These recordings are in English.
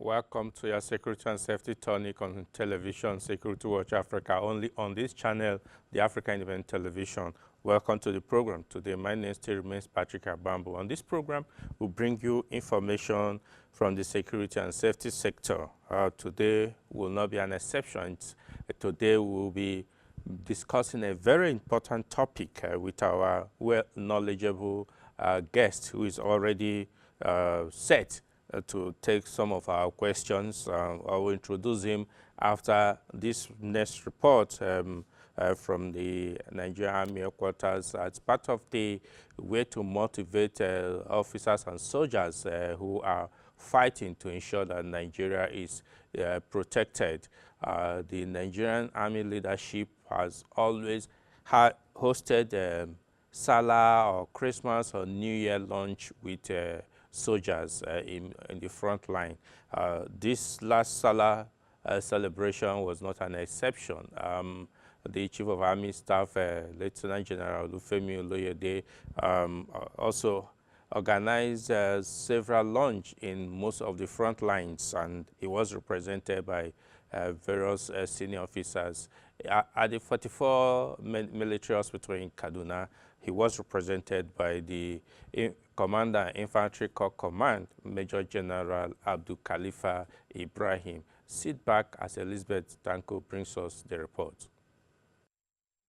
Welcome to your Security and Safety Tonic on television, Security Watch Africa, only on this channel, the Africa Independent Television. Welcome to the program. Today, my name still remains Patrick Abambo. On this program, we'll bring you information from the security and safety sector. Today will not be an exception. Today, we'll be discussing a very important topic with our well-knowledgeable guest who is already set to take some of our questions. I will introduce him after this next report from the Nigerian Army Headquarters as part of the way to motivate officers and soldiers who are fighting to ensure that Nigeria is protected. The Nigerian Army leadership has always hosted Salah or Christmas or New Year lunch with soldiers in the front line. This last Salah celebration was not an exception. The Chief of Army Staff, Lieutenant General Olufemi Oloyede, also organized several lunch in most of the front lines, and he was represented by various senior officers. At the 44 military hospital in Kaduna, he was represented by the Commander Infantry Corps Command, Major General Abdul Khalifa Ibrahim. Sit back as Elizabeth Tanko brings us the report.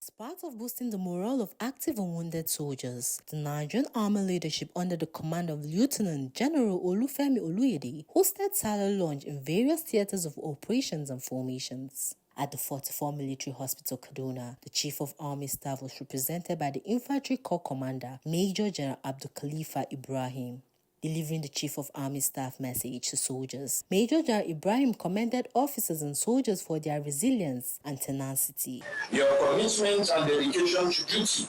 As part of boosting the morale of active and wounded soldiers, the Nigerian Army leadership under the command of Lieutenant General Olufemi Oloyede hosted Salah lunch in various theaters of operations and formations. At the 44 Military Hospital, Kaduna, the Chief of Army Staff was represented by the Infantry Corps Commander, Major General Abdul Khalifa Ibrahim. Delivering the Chief of Army Staff message to soldiers, Major General Ibrahim commended officers and soldiers for their resilience and tenacity. Your commitment and dedication to duty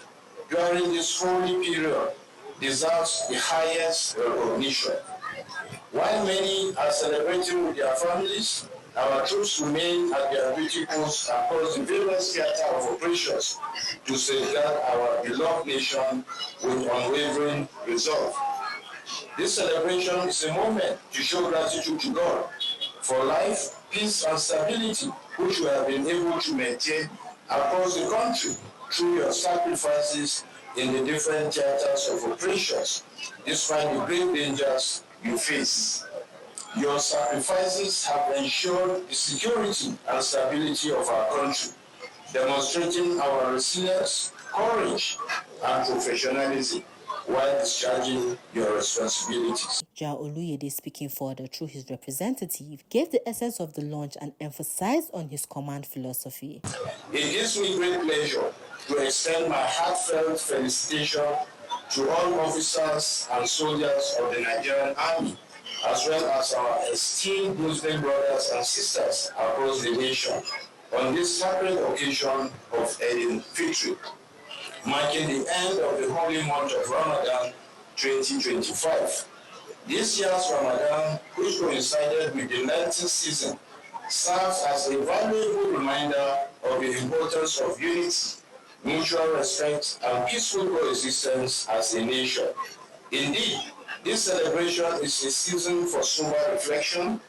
during this holy period deserves the highest recognition. While many are celebrating with their families, our troops remain at their duty posts across the various theater of operations to safeguard our beloved nation with unwavering resolve. This celebration is a moment to show gratitude to God for life, peace, and stability which we have been able to maintain across the country through your sacrifices in the different theaters of operations, despite the great dangers you face. Your sacrifices have ensured the security and stability of our country, demonstrating our resilience, courage, and professionalism while discharging your responsibilities. General Oloyede, speaking further through his representative, gave the essence of the launch and emphasized on his command philosophy. It gives me great pleasure to extend my heartfelt felicitation to all officers and soldiers of the Nigerian Army, as well as our esteemed Muslim brothers and sisters across the nation on this sacred occasion of Eid Fitr, marking the end of the holy month of Ramadan 2025. This year's Ramadan, which coincided with the Lenten season, serves as a valuable reminder of the importance of unity, mutual respect, and peaceful coexistence as a nation. Indeed, this celebration is a season for sober reflection,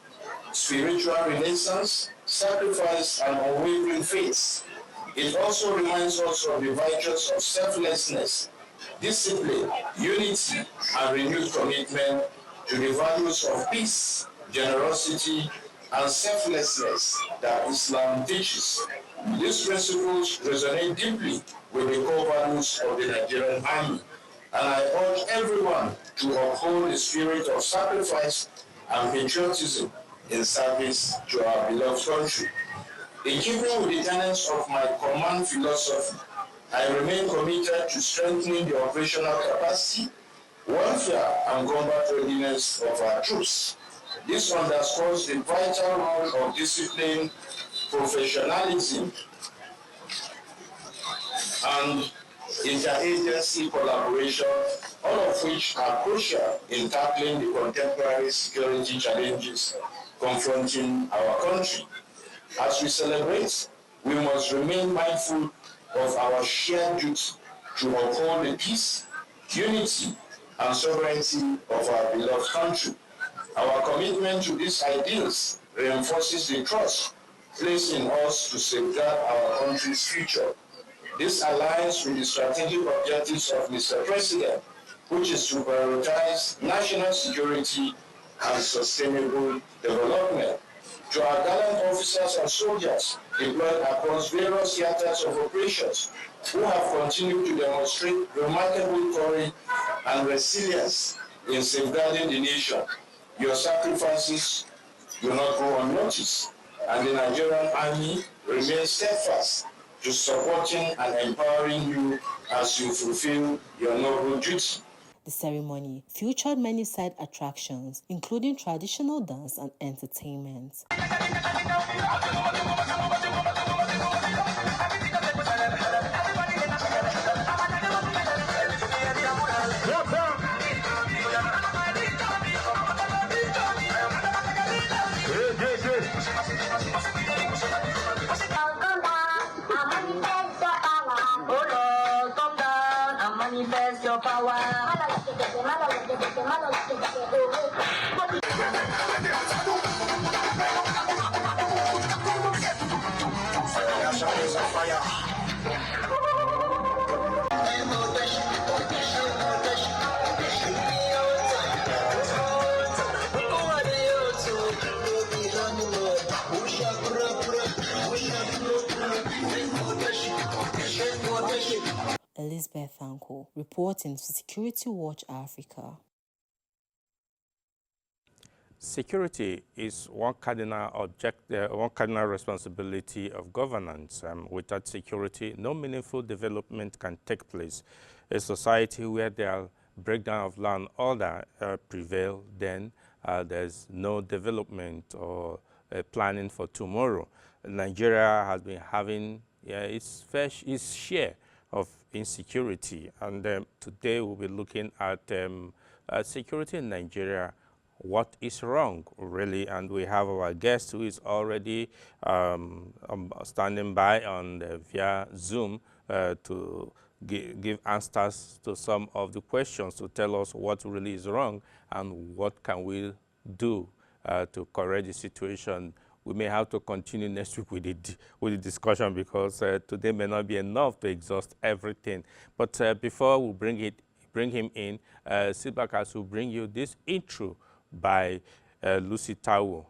spiritual renaissance, sacrifice, and unwavering faith. It also reminds us of the virtues of selflessness, discipline, unity, and renewed commitment to the values of peace, generosity, and selflessness that Islam teaches. These principles resonate deeply with the core values of the Nigerian Army, and I urge everyone to uphold the spirit of sacrifice and patriotism in service to our beloved country. In keeping with the tenets of my command philosophy, I remain committed to strengthening the operational capacity, welfare, and combat readiness of our troops. This underscores the vital role of discipline, professionalism, and interagency collaboration, all of which are crucial in tackling the contemporary security challenges confronting our country. As we celebrate, we must remain mindful of our shared duty to uphold the peace, unity, and sovereignty of our beloved country. Our commitment to these ideals reinforces the trust placed in us to safeguard our country's future. This aligns with the strategic objectives of Mr. President, which is to prioritize national security and sustainable development. To our gallant officers and soldiers deployed across various theaters of operations who have continued to demonstrate remarkable courage and resilience in safeguarding the nation, your sacrifices will not go unnoticed, and the Nigerian Army remains steadfast to supporting and empowering you as you fulfill your noble duty. The ceremony featured many side attractions, including traditional dance and entertainment. Manifest your power. Elizabeth Thanko, reporting for Security Watch Africa. Security is one cardinal responsibility of governance. Without security, no meaningful development can take place. A society where there are breakdown of law and order prevail, then there's no development or planning for tomorrow. Nigeria has been having its share of insecurity, and today we'll be looking at security in Nigeria. What is wrong, really? And we have our guest who is already standing by via Zoom to give answers to some of the questions, to tell us what really is wrong and what can we do to correct the situation. We may have to continue next week with the discussion because today may not be enough to exhaust everything. But before we bring him in, sit back as we bring you this intro by Lucy Taiwo.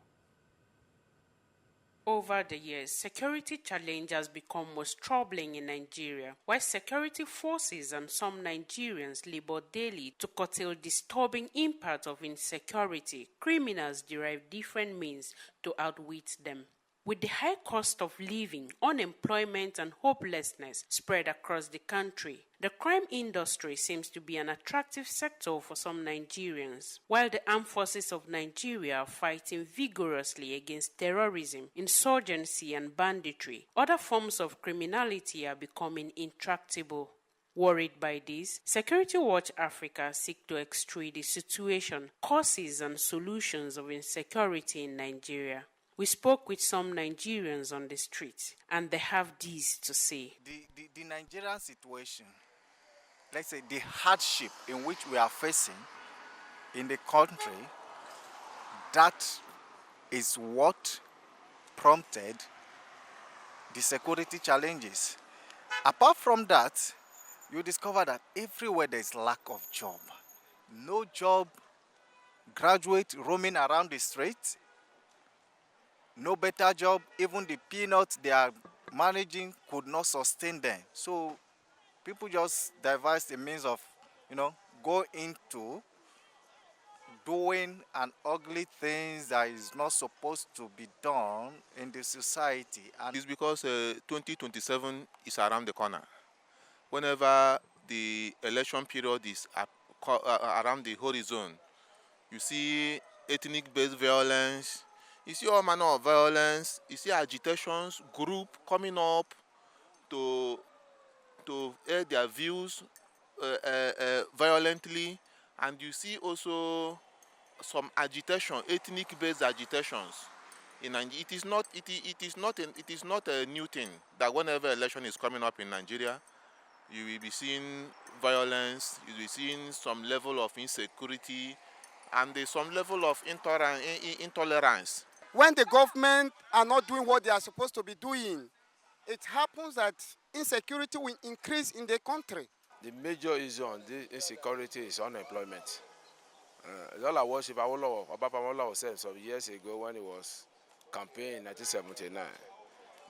Over the years, security challenge has become most troubling in Nigeria, while security forces and some Nigerians labor daily to curtail disturbing impact of insecurity. Criminals derive different means to outwit them. With the high cost of living, unemployment, and hopelessness spread across the country, the crime industry seems to be an attractive sector for some Nigerians. While the armed forces of Nigeria are fighting vigorously against terrorism, insurgency, and banditry, other forms of criminality are becoming intractable. Worried by this, Security Watch Africa seek to extract the situation, causes, and solutions of insecurity in Nigeria. We spoke with some Nigerians on the street, and they have this to say. The Nigerian situation, let's say the hardship in which we are facing in the country, that is what prompted the security challenges. Apart from that, you discover that everywhere there is lack of job. No job, graduates roaming around the streets. No better job, even the peanuts they are managing could not sustain them. So people just devised a means of, go into doing an ugly things that is not supposed to be done in the society. And it's because 2027 is around the corner. Whenever the election period is around the horizon, you see ethnic-based violence. You see all manner of violence. You see agitations, group coming up to air their views violently, and you see also some agitation, ethnic-based agitations. It is not a new thing that whenever election is coming up in Nigeria, you will be seeing violence. You will be seeing some level of insecurity and there's some level of intolerance. When the government are not doing what they are supposed to be doing, it happens that insecurity will increase in the country. The major issue on this insecurity is unemployment. All I worship Obafemi said some years ago when he was campaigning in 1979.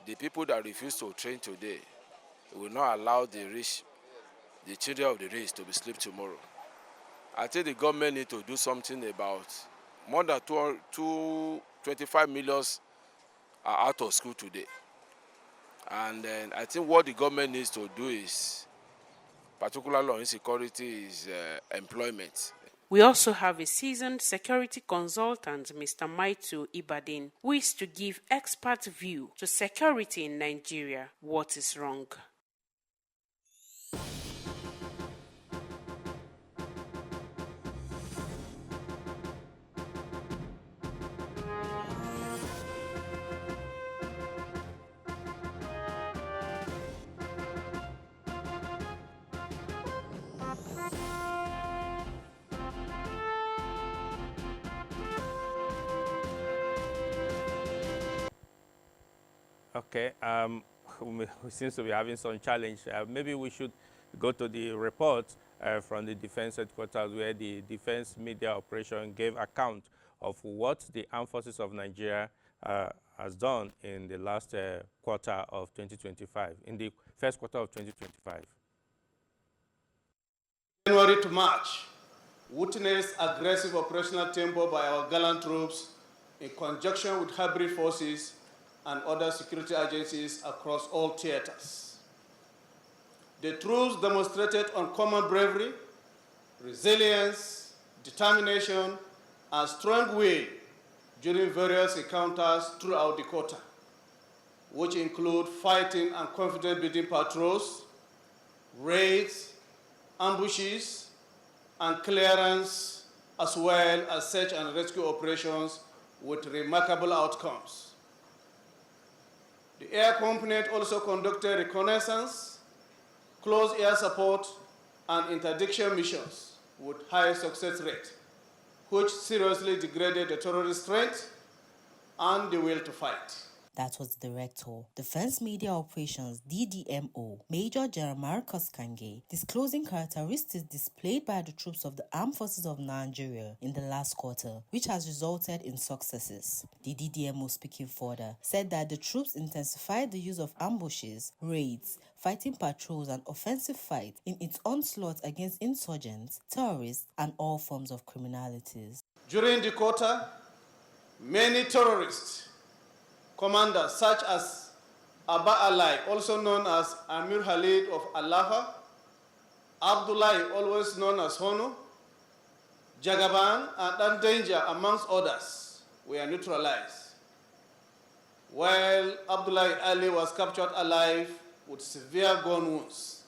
The people that refuse to train today will not allow the rich, the children of the rich, to be sleep tomorrow. I think the government need to do something about more than 25 million are out of school today. And then I think what the government needs to do is, particularly on insecurity, is employment. We also have a seasoned security consultant, Mr. Maitu Ibadan, who is to give expert view to security in Nigeria. What is wrong? Okay, we seem to be having some challenge. Maybe we should go to the report from the Defense Headquarters, where the Defense Media Operation gave account of what the Armed Forces of Nigeria has done in the last quarter of 2025, in the first quarter of 2025. January to March witnessed aggressive operational tempo by our gallant troops in conjunction with hybrid forces and other security agencies across all theaters. The troops demonstrated uncommon bravery, resilience, determination, and strong will during various encounters throughout the quarter, which include fighting and confident building patrols, raids, ambushes, and clearance, as well as search and rescue operations with remarkable outcomes. The air component also conducted reconnaissance, close air support, and interdiction missions with high success rate, which seriously degraded the terrorist strength and the will to fight. That was the Director, Defense Media Operations DDMO, Major General Marcus Kange, disclosing characteristics displayed by the troops of the Armed Forces of Nigeria in the last quarter, which has resulted in successes. The DDMO, speaking further, said that the troops intensified the use of ambushes, raids, fighting patrols, and offensive fight in its onslaught against insurgents, terrorists, and all forms of criminalities. During the quarter, many terrorists commanders such as Abba Alai, also known as Amir Khalid of Allaha, Abdullahi, always known as Hono, Jagaban, and Danger, amongst others, were neutralized, while Abdullahi Ali was captured alive with severe gun wounds.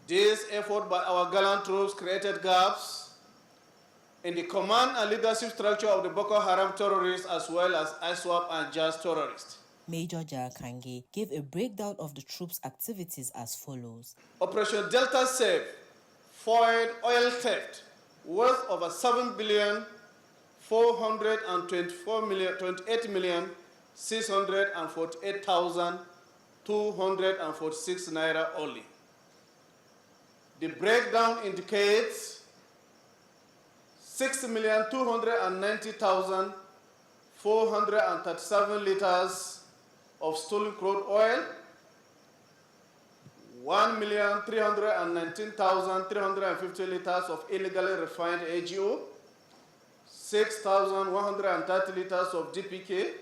This effort by our gallant troops created gaps in the command and leadership structure of the Boko Haram terrorists, as well as ISWAP and JAS terrorists. Major General Kange gave a breakdown of the troops' activities as follows. Operation Delta Save foiled oil theft worth over 7,428,648,246 naira only. The breakdown indicates 6,290,437 liters of stolen crude oil, 1,319,350 liters of illegally refined AGO, 6,130 liters of DPK,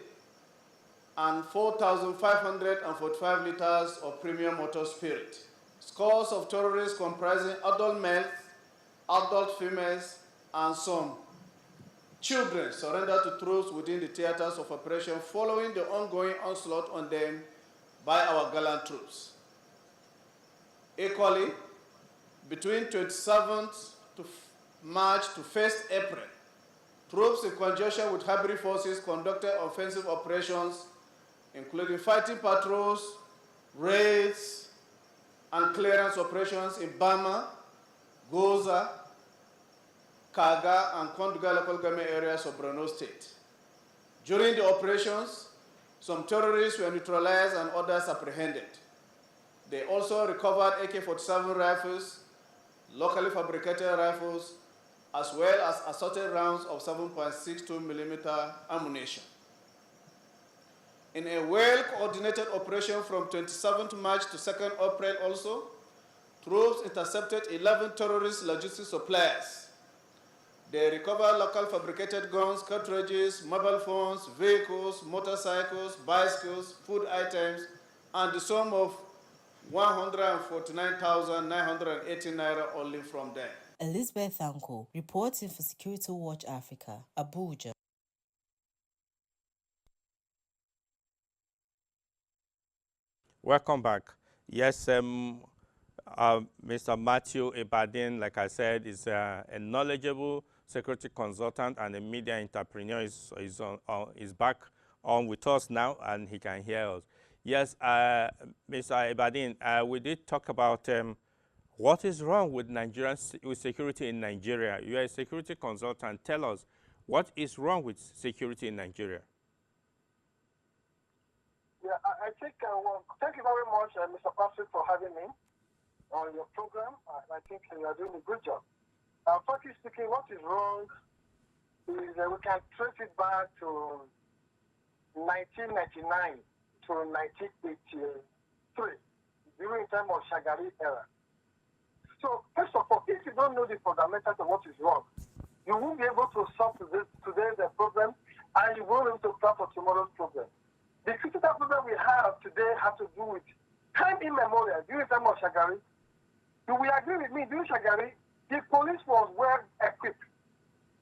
and 4,545 liters of premium motor spirit. Scores of terrorists comprising adult males, adult females, and some children surrendered to troops within the theaters of operation following the ongoing onslaught on them by our gallant troops. Equally, between 27th March to 1st April, troops in conjunction with hybrid forces conducted offensive operations, including fighting patrols, raids, and clearance operations in Bama, Goza, Kaga, and Konduga local government areas of Borno State. During the operations, some terrorists were neutralized and others apprehended. They also recovered AK-47 rifles, locally fabricated rifles, as well as assorted rounds of 7.62mm ammunition. In a well-coordinated operation from 27th March to 2nd April also, troops intercepted 11 terrorist logistics suppliers. They recovered local fabricated guns, cartridges, mobile phones, vehicles, motorcycles, bicycles, food items, and the sum of 149,980 naira only from them. Elizabeth Anko, reporting for Security Watch Africa, Abuja. Welcome back. Yes, Mr. Matthew Ibadin, like I said, is a knowledgeable security consultant and a media entrepreneur. Is back on with us now, and he can hear us. Yes, Mr. Ibadin, we did talk about what is wrong with with security in Nigeria. You are a security consultant. Tell us, what is wrong with security in Nigeria? Yeah, I think, well, thank you very much, Mr. Patrick, for having me on your program. I think you are doing a good job. Frankly speaking, what is wrong is we can trace it back to 1999 to 1983, during the time of Shagari era. So, first of all, if you don't know the fundamentals of what is wrong, you won't be able to solve today's problem, and you won't be able to plan for tomorrow's problem. The critical problem we have today has to do with time immemorial, during the time of Shagari. You will agree with me, during Shagari, the police was well equipped.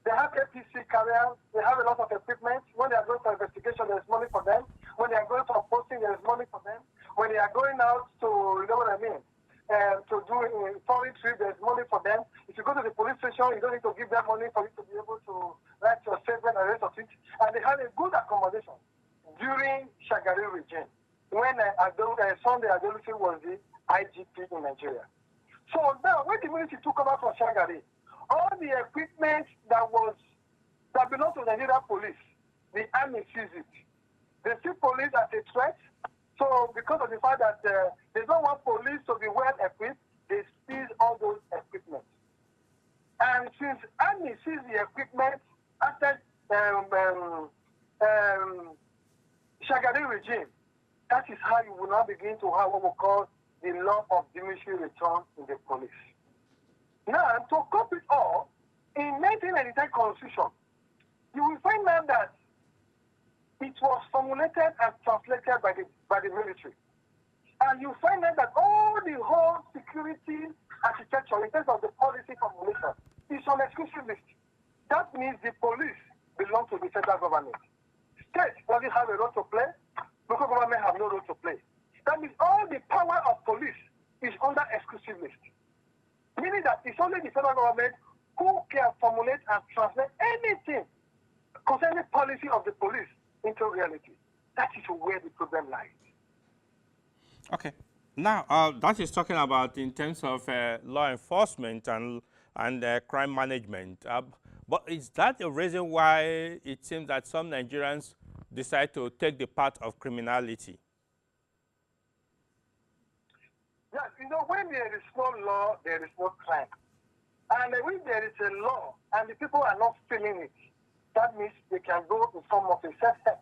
They have APC carriers, they have a lot of equipment. When they are going for investigation, there is money for them. When they are going for posting, there is money for them. When they are going out to, you know what I mean, to do a foreign trip, there is money for them. If you go to the police station, you don't need to give them money for you to be able to write your statement and rest of it. And they have a good accommodation during Shagari regime, when Sunday Adelusi was the IGP in Nigeria. So now, when the military took over from Shagari, all the equipment that belonged to the Nigerian police, the army seized it. They see police as a threat. So because of the fact that they don't want police to be well equipped, they seize all those equipment. And since army seized the equipment after Shagari regime, that is how you will now begin to have what we call the law of diminishing return in the police. Now, to cope it all, in 1999 Constitution, you will find out that it was formulated and translated by the military. And you find out that all the whole security architecture in terms of the policy formulation is on exclusive list. That means the police belong to the federal government. State doesn't have a role to play. Local government have no role to play. That means all the power of police is under exclusive list. Meaning that it's only the federal government who can formulate and translate anything concerning policy of the police into reality. That is where the problem lies. Okay. Now, that is talking about in terms of law enforcement and crime management. But is that the reason why it seems that some Nigerians decide to take the path of criminality? Yes, you know, when there is no law, there is no crime. And when there is a law and the people are not feeling it, that means they can go in form of a self-help.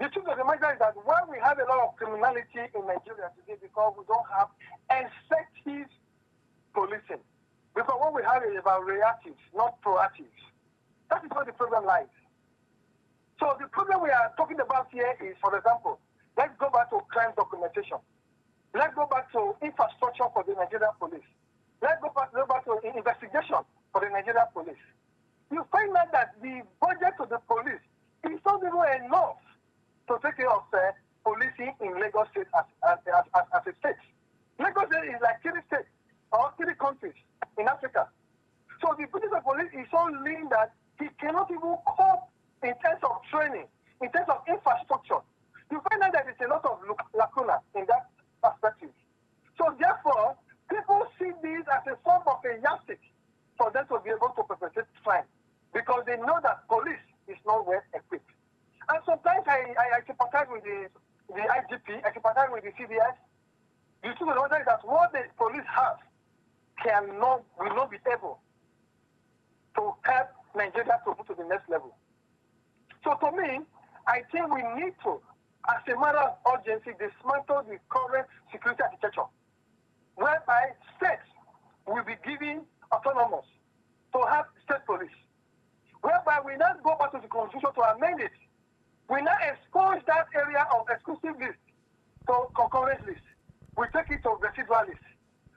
The truth of the matter is that why we have a lot of criminality in Nigeria today, because we don't have effective policing. Because what we have is about reactive, not proactive. That is where the problem lies. So the problem we are talking about here is, for example, let's go back to crime documentation. Let's go back to infrastructure for the Nigerian police. Let's go back to investigation for the Nigerian police. You find out that the budget of the police is not even enough to take care of policing in Lagos State as a state. Lagos State is like 3 states or 3 countries in Africa. So the budget of police is so lean that he cannot even cope in terms of training, in terms of infrastructure. You find out that there's a lot of lacuna in that perspective. So therefore, people see this as a form of a yardstick for them to be able to perpetrate crime because they know that police is not well equipped. And sometimes I sympathize with the IGP, I sympathize with the CBS. The truth of the matter is that what the police have will not be able to help Nigeria to move to the next level. So to me, I think we need to, as a matter of urgency, dismantle the current security architecture, whereby states will be given autonomous to have state police, whereby we now go back to the constitution to amend it. We now expose that area of exclusive list to concurrent list. We take it to residual list,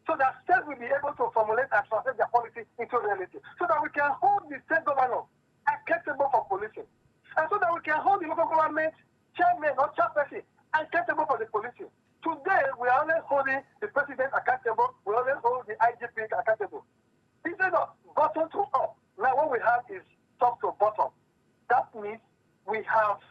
so that states will be able to formulate and translate their policy into reality, so that we can hold the state governor accountable for policing, and so that we can hold the local government chairman or chairperson accountable for the policing. Today, we are only holding the president accountable, we only hold the IGP accountable. Instead of bottom to up, now what we have is top to bottom. That means we have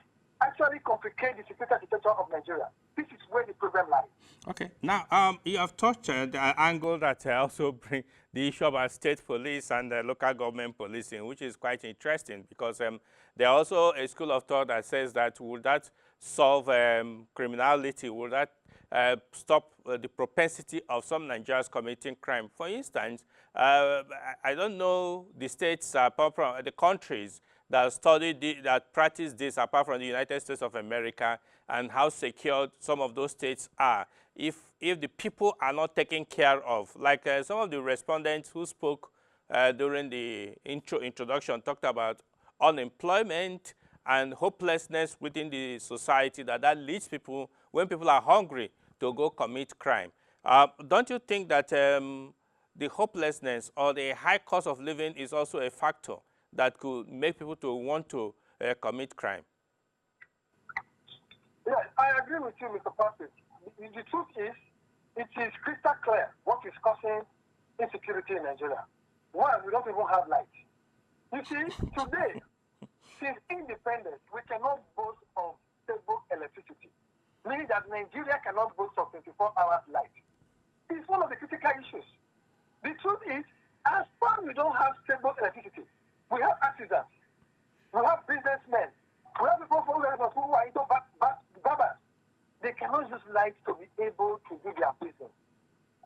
actually complicated the security architecture of Nigeria. This is where the problem lies. Okay. Now, you have touched the angle that also bring the issue about state police and local government policing, which is quite interesting because there are also a school of thought that says that would that solve criminality? Would that stop the propensity of some Nigerians committing crime? For instance, I don't know the states, apart from the countries that that practice this, apart from the United States of America, and how secure some of those states are. If the people are not taken care of, like some of the respondents who spoke during the introduction talked about unemployment and hopelessness within the society, that leads people, when people are hungry, to go commit crime. Don't you think that the hopelessness or the high cost of living is also a factor that could make people to want to commit crime? Yes, I agree with you, Mr. Patrick. The truth is, it is crystal clear what is causing insecurity in Nigeria. One, we don't even have light. You see, today, since independence, we cannot boast of stable electricity, meaning that Nigeria cannot boast of 24-hour light. It's one of the critical issues. The truth is, as far as we don't have stable electricity, we have artisans, we have businessmen, we have people who are into barbers. They cannot use light to be able to do their business.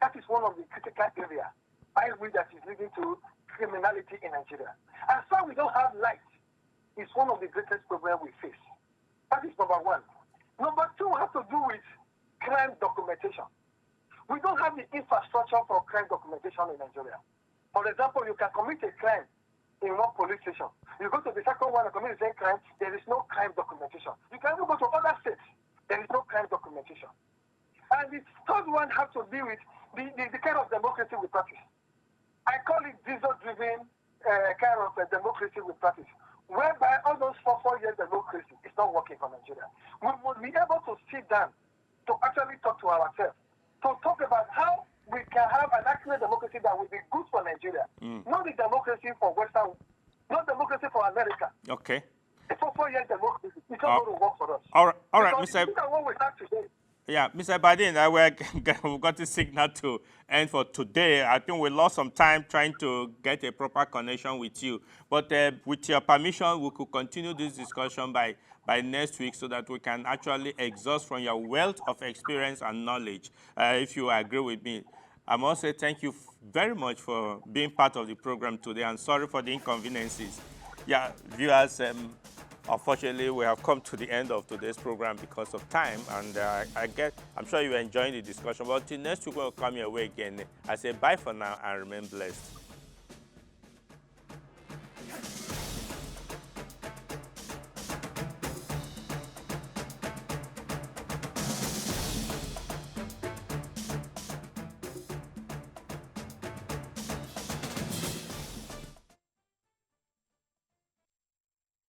That is one of the critical areas I believe that is leading to criminality in Nigeria. As far as we don't have light, it's one of the greatest problems we face. That is number one. Number two has to do with crime documentation. We don't have the infrastructure for crime documentation in Nigeria. For example, you can commit a crime in one police station. You go to the second one and commit the same crime, there is no crime documentation. You can even go to other states, there is no crime documentation. And the third one has to do with the kind of democracy we practice. I call it diesel-driven kind of democracy we practice, whereby all those 4 years democracy is not working for Nigeria. We would be able to sit down to actually talk to ourselves, to talk about how we can have an accurate democracy that will be good for Nigeria. Not the democracy for Western, not democracy for America. Okay. For 4 years democracy, it's not going to work for us. All right, because Mr. Look at what we have today. Yeah, Mr. Badin, we've got the signal to end for today. I think we lost some time trying to get a proper connection with you. But with your permission, we could continue this discussion by next week so that we can actually exhaust from your wealth of experience and knowledge, if you agree with me. I must say thank you very much for being part of the program today, and sorry for the inconveniences. Yeah, viewers, unfortunately, we have come to the end of today's program because of time, and I'm sure you're enjoying the discussion. But till next week, we'll come your way again. I say bye for now and remain blessed.